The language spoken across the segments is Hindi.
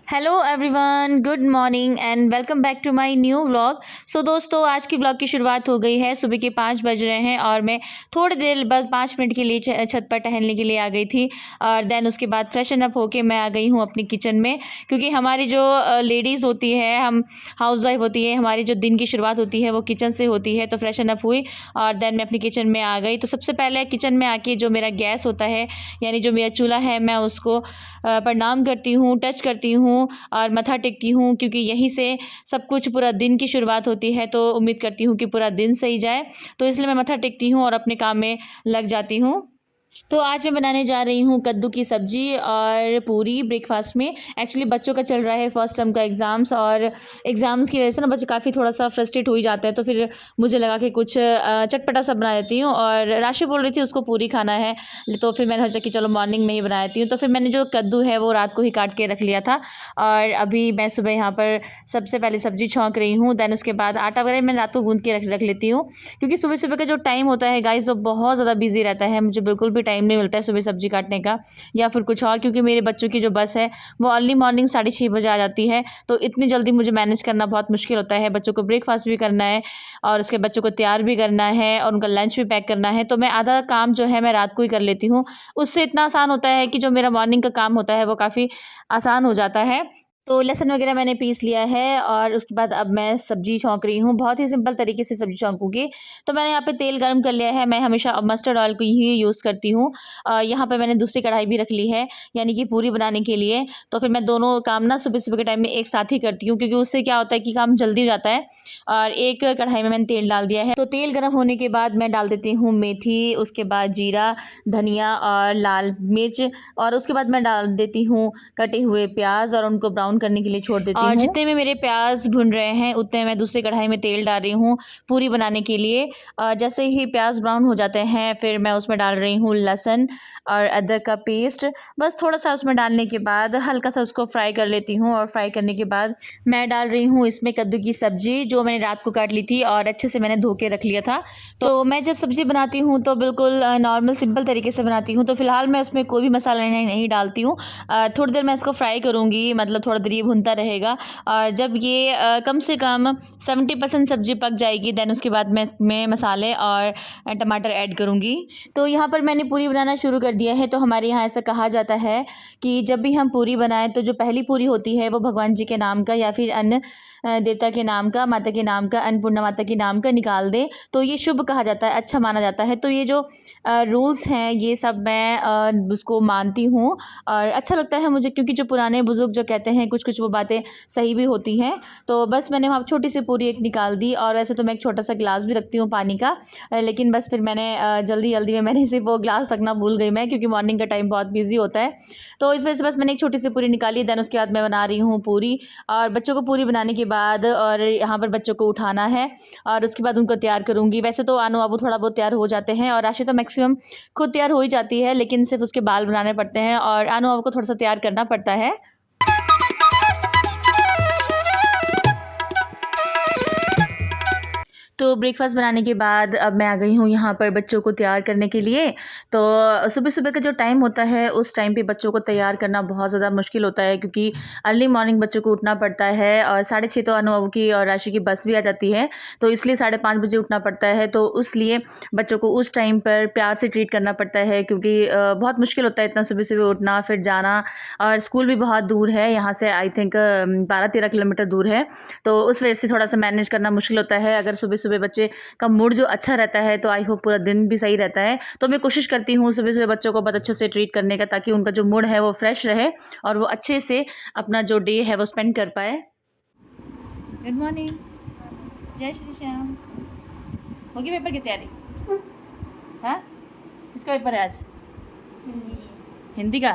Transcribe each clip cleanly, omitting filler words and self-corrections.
Hello everyone, good morning and welcome back to my new vlog. So दोस्तों, आज की व्लॉग की शुरुआत हो गई है। सुबह के 5 बज रहे हैं और मैं थोड़ी देर बस 5 मिनट के लिए छत पर टहलने के लिए आ गई थी। और देन उसके बाद फ्रेशन अप होके मैं आ गई हूँ अपनी किचन में, क्योंकि हमारी जो लेडीज़ होती है, हम हाउस वाइफ होती है, हमारी जो दिन की शुरुआत होती है वो किचन से होती है। तो फ्रेशन अप हुई और देन मैं अपनी किचन में आ गई। तो सबसे पहले किचन में आके जो मेरा गैस होता है, यानी जो मेरा चूल्हा है, मैं उसको प्रणाम करती हूँ, टच करती हूँ और मत्था टेकती हूँ, क्योंकि यहीं से सब कुछ पूरा दिन की शुरुआत होती है। तो उम्मीद करती हूँ कि पूरा दिन सही जाए, तो इसलिए मैं मत्था टेकती हूँ और अपने काम में लग जाती हूँ। तो आज मैं बनाने जा रही हूँ कद्दू की सब्ज़ी और पूरी ब्रेकफास्ट में। एक्चुअली बच्चों का चल रहा है फर्स्ट टर्म का एग्ज़ाम्स, और एग्ज़ाम्स की वजह से ना बच्चे काफ़ी थोड़ा सा फ्रस्ट्रेट हो ही जाते हैं। तो फिर मुझे लगा कि कुछ चटपटा सा बना देती हूँ, और राशि बोल रही थी उसको पूरी खाना है, तो फिर मैंने सोचा कि चलो मॉर्निंग में ही बना देती हूँ। तो फिर मैंने जो कद्दू है वो रात को ही काट के रख लिया था, और अभी मैं सुबह यहाँ पर सबसे पहले सब्ज़ी छौंक रही हूँ। देन उसके बाद आटा वगैरह मैं रात को गूँध के रख लेती हूँ, क्योंकि सुबह सुबह का जो टाइम होता है गाइस, वो बहुत ज़्यादा बिजी रहता है। मुझे बिल्कुल भी टाइम नहीं मिलता है सुबह सब्जी काटने का या फिर कुछ और, क्योंकि मेरे बच्चों की जो बस है वो अर्ली मॉर्निंग 6:30 बजे आ जाती है। तो इतनी जल्दी मुझे मैनेज करना बहुत मुश्किल होता है। बच्चों को ब्रेकफास्ट भी करना है और उसके बच्चों को तैयार भी करना है और उनका लंच भी पैक करना है। तो मैं आधा काम जो है मैं रात को ही कर लेती हूँ। उससे इतना आसान होता है कि जो मेरा मॉर्निंग का काम होता है वो काफ़ी आसान हो जाता है। तो लहसुन वगैरह मैंने पीस लिया है और उसके बाद अब मैं सब्ज़ी छौंक रही हूँ। बहुत ही सिंपल तरीके से सब्ज़ी छौंकूँगी। तो मैंने यहाँ पे तेल गरम कर लिया है। मैं हमेशा मस्टर्ड ऑयल को ही यूज़ करती हूँ। यहाँ पे मैंने दूसरी कढ़ाई भी रख ली है, यानी कि पूरी बनाने के लिए। तो फिर मैं दोनों काम ना सुबह-सुबह के टाइम में एक साथ ही करती हूँ, क्योंकि उससे क्या होता है कि काम जल्दी हो जाता है। और एक कढ़ाई में मैंने तेल डाल दिया है। तो तेल गरम होने के बाद मैं डाल देती हूँ मेथी, उसके बाद जीरा, धनिया और लाल मिर्च, और उसके बाद मैं डाल देती हूँ कटे हुए प्याज और उनको ब्राउन करने के लिए छोड़ देती हूँ। और जितने में मेरे प्याज भुन रहे हैं उतने मैं दूसरी कढ़ाई में तेल डाल रही हूँ पूरी बनाने के लिए। जैसे ही प्याज ब्राउन हो जाते हैं फिर मैं उसमें डाल रही हूँ लहसुन और अदरक का पेस्ट। बस थोड़ा सा उसमें डालने के बाद हल्का सा उसको फ्राई कर लेती हूँ, और फ्राई करने के बाद मैं डाल रही हूँ इसमें कद्दू की सब्ज़ी, जो मैंने रात को काट ली थी और अच्छे से मैंने धो के रख लिया था। तो मैं जब सब्ज़ी बनाती हूँ तो बिल्कुल नॉर्मल सिंपल तरीके से बनाती हूँ। तो फिलहाल मैं उसमें कोई भी मसाला नहीं डालती हूँ। थोड़ी देर मैं इसको फ्राई करूँगी, मतलब थोड़ा देर ये भुनता रहेगा। और जब ये कम से कम 70% सब्ज़ी पक जाएगी, देन उसके बाद मैं इसमें मसाले और टमाटर ऐड करूँगी। तो यहाँ पर मैंने पूरी बनाना शुरू कर दिया है। तो हमारे यहाँ ऐसा कहा जाता है कि जब भी हम पूरी बनाएं तो जो पहली पूरी होती है वो भगवान जी के नाम का या फिर अन्न देवता के नाम का, माता के नाम का, अन्नपूर्णा माता के नाम का निकाल दें, तो ये शुभ कहा जाता है, अच्छा माना जाता है। तो ये जो रूल्स हैं ये सब मैं उसको मानती हूँ और अच्छा लगता है मुझे, क्योंकि जो पुराने बुजुर्ग जो कहते हैं कुछ कुछ वो बातें सही भी होती हैं। तो बस मैंने वहाँ छोटी सी पूरी एक निकाल दी, और वैसे तो मैं एक छोटा सा गिलास भी रखती हूँ पानी का, लेकिन बस फिर मैंने जल्दी जल्दी में मैंने सिर्फ वो गिलास रखना भूल गई मैं, क्योंकि मॉर्निंग का टाइम बहुत बिजी होता है। तो इस वजह से बस मैंने एक छोटी सी पूरी निकाली। देन उसके बाद मैं बना रही हूँ पूरी, और बच्चों को पूरी बनाने के बाद और यहाँ पर बच्चों को उठाना है और उसके बाद उनको तैयार करूँगी। वैसे तो आनू बाबू थोड़ा बहुत तैयार हो जाते हैं और राशि तो मैक्सिमम खुद तैयार हो ही जाती है, लेकिन सिर्फ उसके बाल बनाने पड़ते हैं और आनू बाबू को थोड़ा सा तैयार करना पड़ता है। तो ब्रेकफ़ास्ट बनाने के बाद अब मैं आ गई हूँ यहाँ पर बच्चों को तैयार करने के लिए। तो सुबह-सुबह का जो टाइम होता है उस टाइम पे बच्चों को तैयार करना बहुत ज़्यादा मुश्किल होता है, क्योंकि अर्ली मॉर्निंग बच्चों को उठना पड़ता है और 6:30 तो अनु बाबू की और राशि की बस भी आ जाती है। तो इसलिए 5:30 बजे उठना पड़ता है। तो उसलिए बच्चों को उस टाइम पर प्यार से ट्रीट करना पड़ता है, क्योंकि बहुत मुश्किल होता है इतना सुबह-सुबह उठना फिर जाना, और स्कूल भी बहुत दूर है यहाँ से, आई थिंक 12-13 किलोमीटर दूर है। तो उस वजह से थोड़ा-सा मैनेज करना मुश्किल होता है। अगर सुबह-सुबह बच्चे का मूड जो अच्छा रहता है तो आई होप पूरा दिन भी सही रहता है। तो मैं कोशिश करती हूँ सुबह-सुबह बच्चों को बहुत अच्छे से ट्रीट करने का, ताकि उनका जो मूड है वो फ्रेश रहे और वो अच्छे से अपना जो डे है वो स्पेंड कर पाए। गुड मॉर्निंग, जय श्री श्याम। होगी पेपर की तैयारी? हाँ, किसका पेपर है आज? हिंदी का।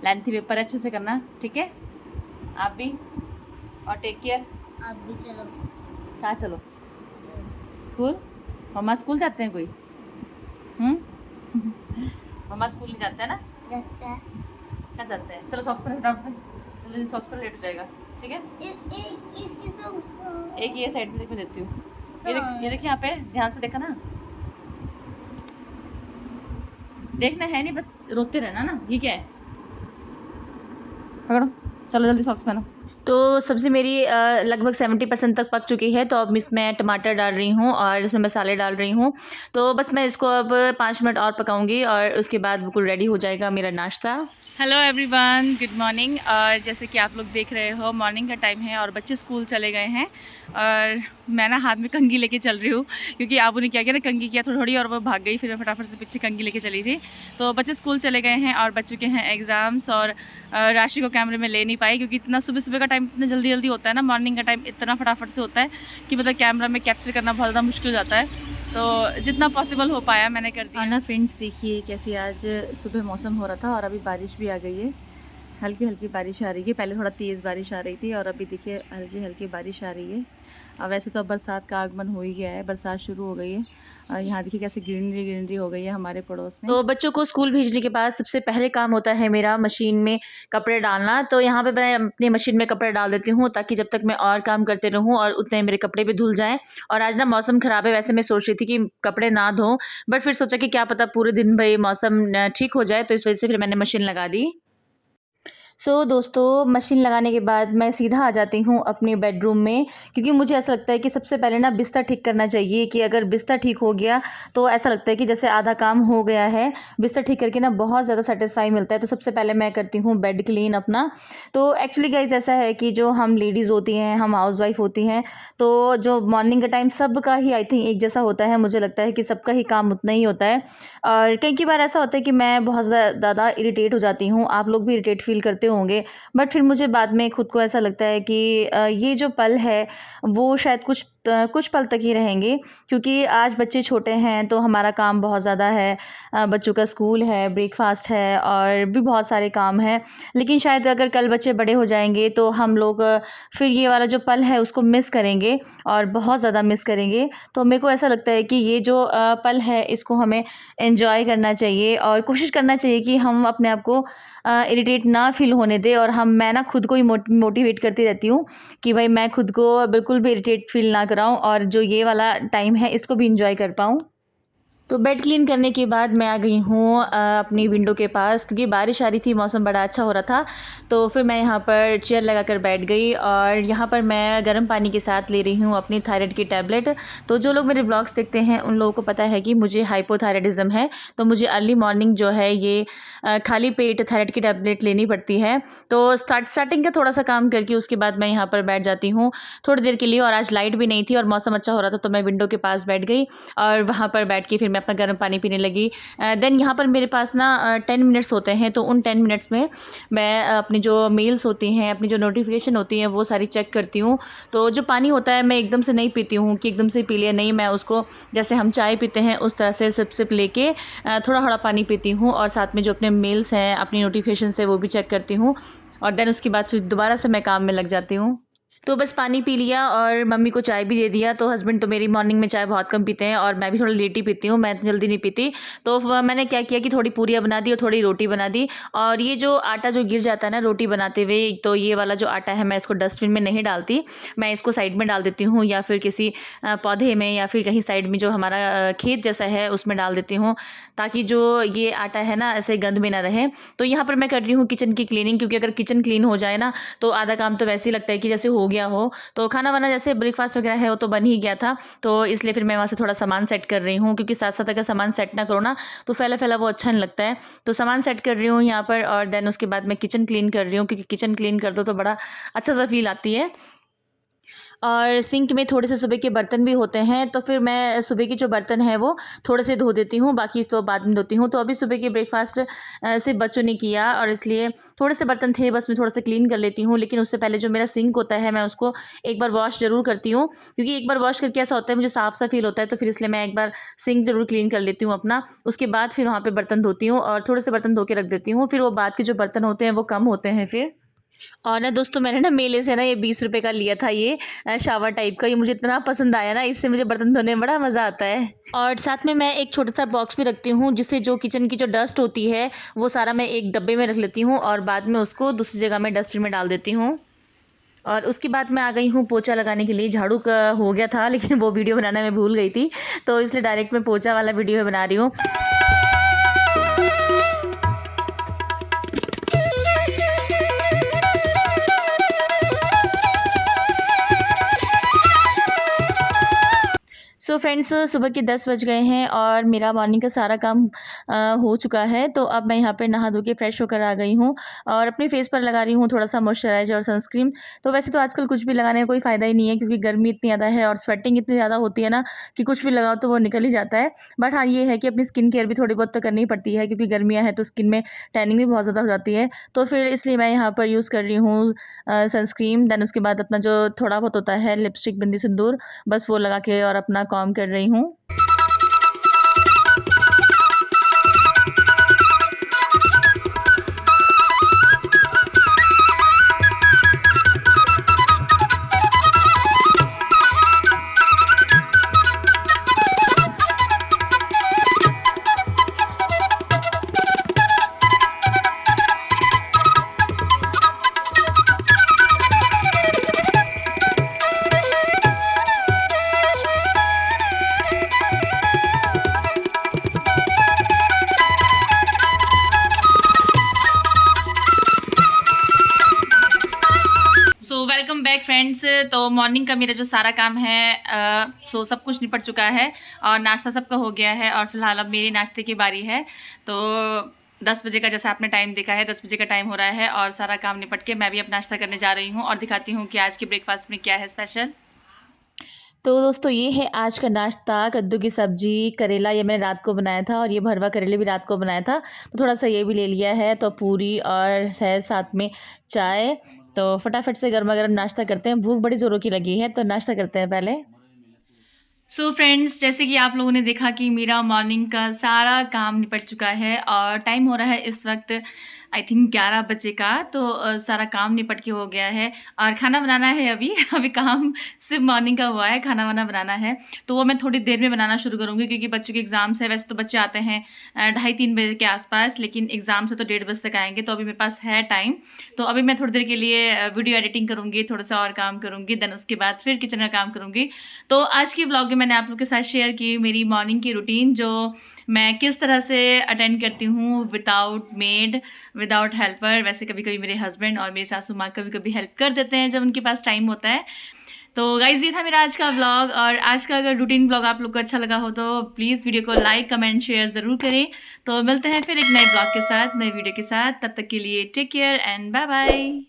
लेंथी पेपर अच्छे से करना, ठीक है? आप भी, और टेक केयर। आप भी चलो। कहाँ चलो? स्कूल? मम्मा स्कूल जाते हैं कोई? मम्मा स्कूल नहीं जाते हैं ना? जाता है। क्या जाते हैं? चलो सॉक्स पर फटाफट से, जल्दी सॉक्स पर लेट हो जाएगा, ठीक है? इसकी सॉक्स एक ये साइड में देती हूँ। ये देख यहाँ पे, ध्यान से देखा ना? देखना है नहीं, बस रोकते रहना ना। ये क्या है? पकड़ो। चलो जल्दी सॉक्स पहनो। तो सब्ज़ी मेरी लगभग 70% तक पक चुकी है। तो अब इसमें टमाटर डाल रही हूँ और इसमें मसाले डाल रही हूँ। तो बस मैं इसको अब 5 मिनट और पकाऊंगी और उसके बाद बिल्कुल रेडी हो जाएगा मेरा नाश्ता। Hello everyone, good morning. और जैसे कि आप लोग देख रहे हो मॉर्निंग का टाइम है और बच्चे स्कूल चले गए हैं और मैं ना हाथ में कंघी लेके चल रही हूँ क्योंकि आबू ने क्या किया ना, कंघी किया थोड़ी और वो भाग गई। फिर मैं फटाफट से पीछे कंघी लेके चली थी। तो बच्चे स्कूल चले गए हैं और बच्चों के हैं एग्ज़ाम्स और राशि को कैमरे में ले नहीं पाई क्योंकि इतना सुबह सुबह का टाइम इतना जल्दी जल्दी होता है ना, मॉर्निंग का टाइम इतना फटाफट से होता है कि मतलब कैमरा में कैप्चर करना बहुत ज़्यादा मुश्किल हो जाता है। तो जितना पॉसिबल हो पाया मैंने कर दिया ना। फ्रेंड्स देखिए कैसी आज सुबह मौसम हो रहा था और अभी बारिश भी आ गई है। हल्की हल्की बारिश आ रही है, पहले थोड़ा तेज़ बारिश आ रही थी और अभी देखिए हल्की हल्की बारिश आ रही है। और वैसे तो अब बरसात का आगमन हो ही गया है, बरसात शुरू हो गई है। और यहाँ देखिए कैसे ग्रीनरी ग्रीनरी हो गई है हमारे पड़ोस में। तो बच्चों को स्कूल भेजने के बाद सबसे पहले काम होता है मेरा मशीन में कपड़े डालना। तो यहाँ पे मैं अपनी मशीन में कपड़े डाल देती हूँ ताकि जब तक मैं और काम करते रहूँ और उतने मेरे कपड़े भी धुल जाएँ। और आज ना मौसम ख़राब है, वैसे मैं सोच रही थी कि कपड़े ना धोऊँ, बट फिर सोचा कि क्या पता पूरे दिन भाई मौसम ठीक हो जाए, तो इस वजह से फिर मैंने मशीन लगा दी। दोस्तों मशीन लगाने के बाद मैं सीधा आ जाती हूँ अपने बेडरूम में, क्योंकि मुझे ऐसा लगता है कि सबसे पहले ना बिस्तर ठीक करना चाहिए कि अगर बिस्तर ठीक हो गया तो ऐसा लगता है कि जैसे आधा काम हो गया है। बिस्तर ठीक करके ना बहुत ज़्यादा सेटिस्फाई मिलता है। तो सबसे पहले मैं करती हूँ बेड क्लीन अपना। तो एक्चुअली गाइस ऐसा है कि जो हम लेडीज़ होती हैं, हम हाउसवाइफ होती हैं, तो जो मॉर्निंग का टाइम सबका ही आई थिंक एक जैसा होता है। मुझे लगता है कि सबका ही काम उतना ही होता है और कई बार ऐसा होता है कि मैं बहुत ज़्यादा इरिटेट हो जाती हूँ। आप लोग भी इरिटेट फील करते होंगे, बट फिर मुझे बाद में खुद को ऐसा लगता है कि ये जो पल है वो शायद कुछ पल तक ही रहेंगे, क्योंकि आज बच्चे छोटे हैं तो हमारा काम बहुत ज़्यादा है। बच्चों का स्कूल है, ब्रेकफास्ट है और भी बहुत सारे काम हैं। लेकिन शायद अगर कल बच्चे बड़े हो जाएंगे तो हम लोग फिर ये वाला जो पल है उसको मिस करेंगे और बहुत ज़्यादा मिस करेंगे। तो मेरे को ऐसा लगता है कि ये जो पल है इसको हमें एंजॉय करना चाहिए और कोशिश करना चाहिए कि हम अपने आप को इरिटेट ना फील होने दें। और मैं ना खुद को ही मोटिवेट करती रहती हूँ कि भाई मैं खुद को बिल्कुल भी इरिटेट फील ना कराऊँ और जो ये वाला टाइम है इसको भी इंजॉय कर पाऊँ। तो बेड क्लीन करने के बाद मैं आ गई हूँ अपनी विंडो के पास, क्योंकि बारिश आ रही थी, मौसम बड़ा अच्छा हो रहा था। तो फिर मैं यहाँ पर चेयर लगाकर बैठ गई और यहाँ पर मैं गर्म पानी के साथ ले रही हूँ अपनी थायराइड की टैबलेट। तो जो लोग मेरे ब्लॉग्स देखते हैं उन लोगों को पता है कि मुझे हाइपोथायराइडिज्म है। तो मुझे अर्ली मॉर्निंग जो है ये खाली पेट थायराइड की टैबलेट लेनी पड़ती है। तो स्टार्टिंग का थोड़ा सा काम करके उसके बाद मैं यहाँ पर बैठ जाती हूँ थोड़ी देर के लिए। और आज लाइट भी नहीं थी और मौसम अच्छा हो रहा था, तो मैं विंडो के पास बैठ गई और वहाँ पर बैठ के फिर मैं अपना गर्म पानी पीने लगी। देन यहाँ पर मेरे पास ना 10 मिनट्स होते हैं। तो उन 10 मिनट्स में मैं अपनी जो मेल्स होती हैं, अपनी जो नोटिफिकेशन होती हैं वो सारी चेक करती हूँ। तो जो पानी होता है मैं एकदम से नहीं पीती हूँ कि एकदम से पी लिया, नहीं, मैं उसको जैसे हम चाय पीते हैं उस तरह से सिप सिप लेके थोड़ा थोड़ा पानी पीती हूँ और साथ में जो अपने मेल्स हैं, अपनी नोटिफिकेशन से वो भी चेक करती हूँ और देन उसके बाद फिर दोबारा से मैं काम में लग जाती हूँ। तो बस पानी पी लिया और मम्मी को चाय भी दे दिया। तो हस्बैंड तो मेरी मॉर्निंग में चाय बहुत कम पीते हैं और मैं भी थोड़ा लेट ही पीती हूँ, मैं जल्दी नहीं पीती। तो मैंने क्या किया कि थोड़ी पूरियाँ बना दी और थोड़ी रोटी बना दी। और ये जो आटा जो गिर जाता है ना रोटी बनाते हुए, तो ये वाला जो आटा है मैं इसको डस्टबिन में नहीं डालती, मैं इसको साइड में डाल देती हूँ या फिर किसी पौधे में या फिर कहीं साइड में जो हमारा खेत जैसा है उसमें डाल देती हूँ, ताकि जो ये आटा है ना ऐसे गंद में ना रहे। तो यहाँ पर मैं कर रही हूँ किचन की क्लीनिंग, क्योंकि अगर किचन क्लीन हो जाए ना तो आधा काम तो वैसे ही लगता है कि जैसे हो गया हो। तो खाना वाना जैसे ब्रेकफास्ट वगैरह है वो तो बन ही गया था, तो इसलिए फिर मैं वहाँ से थोड़ा सामान सेट कर रही हूँ, क्योंकि साथ साथ अगर सामान सेट ना करो ना तो फैला फैला वो अच्छा नहीं लगता है। तो सामान सेट कर रही हूँ यहाँ पर और देन उसके बाद मैं किचन क्लीन कर रही हूँ, क्योंकि किचन क्लीन कर दो तो बड़ा अच्छा सा फील आती है। और सिंक में थोड़े से सुबह के बर्तन भी होते हैं, तो फिर मैं सुबह के जो बर्तन हैं वो थोड़े से धो देती हूँ, बाकी तो बाद में धोती हूँ। तो अभी सुबह के ब्रेकफास्ट से बच्चों ने किया और इसलिए थोड़े से बर्तन थे, बस मैं थोड़ा सा क्लीन कर लेती हूँ। लेकिन उससे पहले जो मेरा सिंक होता है मैं उसको एक बार वॉश ज़रूर करती हूँ, क्योंकि एक बार वॉश करके ऐसा होता है मुझे साफ़ सा फील होता है। तो फिर इसलिए मैं एक बार सिंक ज़रूर क्लीन कर लेती हूँ अपना, उसके बाद फिर वहाँ पर बर्तन धोती हूँ और थोड़े से बर्तन धो के रख देती हूँ। फिर वो बाद के जो बर्तन होते हैं वो कम होते हैं फिर। और ना दोस्तों मैंने ना मेले से ना ये 20 रुपए का लिया था, ये शावर टाइप का। ये मुझे इतना पसंद आया ना, इससे मुझे बर्तन धोने में बड़ा मज़ा आता है। और साथ में मैं एक छोटा सा बॉक्स भी रखती हूँ, जिससे जो किचन की जो डस्ट होती है वो सारा मैं एक डब्बे में रख लेती हूँ और बाद में उसको दूसरी जगह में डस्टबिन में डाल देती हूँ। और उसके बाद मैं आ गई हूँ पोछा लगाने के लिए। झाड़ू का हो गया था लेकिन वो वीडियो बनाना मैं भूल गई थी, तो इसलिए डायरेक्ट मैं पोछा वाला वीडियो बना रही हूँ। सो फ्रेंड्स सुबह के 10 बज गए हैं और मेरा मॉर्निंग का सारा काम हो चुका है। तो अब मैं यहाँ पे नहा धो के फ्रेश होकर आ गई हूँ और अपने फेस पर लगा रही हूँ थोड़ा सा मॉइस्चराइजर और सनस्क्रीन। तो वैसे तो आजकल कुछ भी लगाने का कोई फ़ायदा ही नहीं है, क्योंकि गर्मी इतनी ज़्यादा है और स्वेटिंग इतनी ज़्यादा होती है ना कि कुछ भी लगाओ तो वो निकल ही जाता है। बट हाँ, ये है कि अपनी स्किन केयर भी थोड़ी बहुत तो करनी ही पड़ती है, क्योंकि गर्मियाँ हैं तो स्किन में टैनिंग भी बहुत ज़्यादा हो जाती है। तो फिर इसलिए मैं यहाँ पर यूज़ कर रही हूँ सनस्क्रीन। देन उसके बाद अपना जो थोड़ा बहुत होता है लिपस्टिक, बिंदी, सिंदूर, बस वो लगा के और अपना काम कर रही हूँ। Welcome back friends. तो मॉर्निंग का मेरा जो सारा काम है सो सब कुछ निपट चुका है और नाश्ता सबका हो गया है और फिलहाल अब मेरी नाश्ते की बारी है। तो 10 बजे का जैसा आपने टाइम देखा है, 10 बजे का टाइम हो रहा है और सारा काम निपट के मैं भी अब नाश्ता करने जा रही हूँ और दिखाती हूँ कि आज के ब्रेकफास्ट में क्या है स्पेशल। तो दोस्तों ये है आज का नाश्ता, कद्दू की सब्जी, करेला ये मैंने रात को बनाया था और ये भरवा करेले भी रात को बनाया था, तो थोड़ा सा ये भी ले लिया है। तो पूरी और है साथ में चाय। तो फटाफट से गर्मा गर्म नाश्ता करते हैं, भूख बड़ी ज़ोरों की लगी है, तो नाश्ता करते हैं पहले। सो फ्रेंड्स, जैसे कि आप लोगों ने देखा कि मेरा मॉर्निंग का सारा काम निपट चुका है और टाइम हो रहा है इस वक्त आई थिंक 11 बजे का। तो सारा काम निपट के हो गया है और खाना बनाना है अभी अभी काम सिर्फ मॉर्निंग का हुआ है, खाना वाना बनाना है। तो वो मैं थोड़ी देर में बनाना शुरू करूँगी, क्योंकि बच्चों के एग्ज़ाम्स है। वैसे तो बच्चे आते हैं 2:30-3 बजे के आसपास, लेकिन एग्ज़ाम से तो 1:30 बजे तक आएंगे, तो अभी मेरे पास है टाइम। तो अभी मैं थोड़ी देर के लिए वीडियो एडिटिंग करूँगी, थोड़ा सा और काम करूँगी, देन उसके बाद फिर किचन का काम करूँगी। तो आज की व्लॉग में मैंने आप लोग के साथ शेयर की मेरी मॉर्निंग की रूटीन, जो मैं किस तरह से अटेंड करती हूँ विदाउट मेड, विदाउट हेल्पर। वैसे कभी कभी मेरे हस्बैंड और मेरी सासू माँ कभी कभी हेल्प कर देते हैं जब उनके पास टाइम होता है। तो गाइज ये था मेरा आज का व्लॉग, और आज का अगर रूटीन व्लॉग आप लोग को अच्छा लगा हो तो प्लीज़ वीडियो को लाइक, कमेंट, शेयर ज़रूर करें। तो मिलते हैं फिर एक नए व्लॉग के साथ, नए वीडियो के साथ। तब तक के लिए take care and bye bye.